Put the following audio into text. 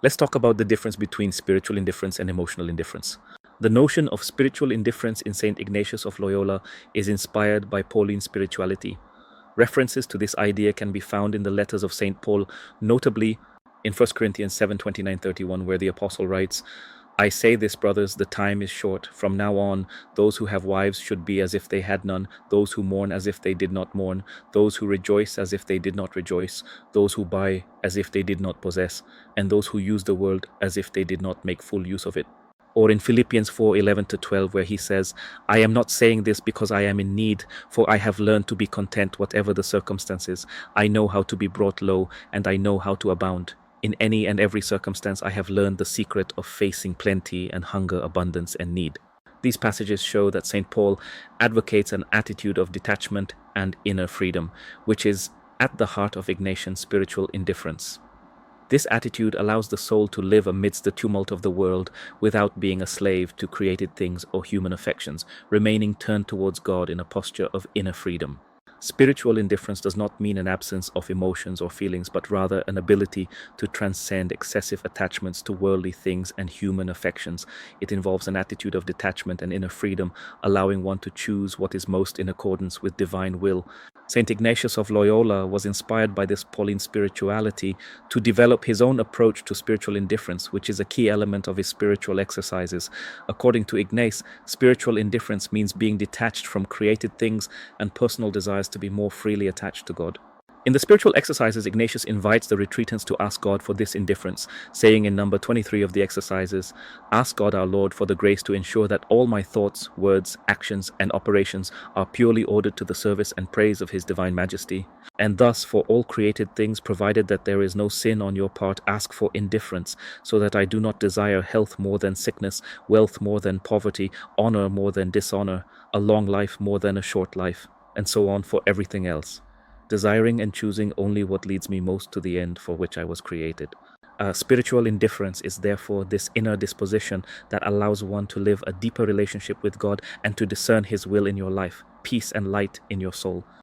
Let's talk about the difference between spiritual indifference and emotional indifference. The notion of spiritual indifference in St. Ignatius of Loyola is inspired by Pauline spirituality. References to this idea can be found in the letters of St. Paul, notably in 1 Corinthians 7:29-31, where the apostle writes, I say this, brothers, the time is short. From now on, those who have wives should be as if they had none, those who mourn as if they did not mourn, those who rejoice as if they did not rejoice, those who buy as if they did not possess, and those who use the world as if they did not make full use of it. Or in Philippians 4:11-12, where he says, I am not saying this because I am in need, for I have learned to be content whatever the circumstances. I know how to be brought low, and I know how to abound. In any and every circumstance, I have learned the secret of facing plenty and hunger, abundance and need. These passages show that St. Paul advocates an attitude of detachment and inner freedom, which is at the heart of Ignatian spiritual indifference. This attitude allows the soul to live amidst the tumult of the world without being a slave to created things or human affections, remaining turned towards God in a posture of inner freedom. Spiritual indifference does not mean an absence of emotions or feelings, but rather an ability to transcend excessive attachments to worldly things and human affections. It involves an attitude of detachment and inner freedom, allowing one to choose what is most in accordance with divine will. St. Ignatius of Loyola was inspired by this Pauline spirituality to develop his own approach to spiritual indifference, which is a key element of his spiritual exercises. According to Ignace, spiritual indifference means being detached from created things and personal desires to be more freely attached to God. In the spiritual exercises, Ignatius invites the retreatants to ask God for this indifference, saying in number 23 of the exercises, Ask God our Lord for the grace to ensure that all my thoughts, words, actions, and operations are purely ordered to the service and praise of His Divine Majesty. And thus, for all created things, provided that there is no sin on your part, ask for indifference, so that I do not desire health more than sickness, wealth more than poverty, honor more than dishonor, a long life more than a short life, and so on for everything else, desiring and choosing only what leads me most to the end for which I was created. Spiritual indifference is therefore this inner disposition that allows one to live a deeper relationship with God and to discern His will in your life, peace and light in your soul.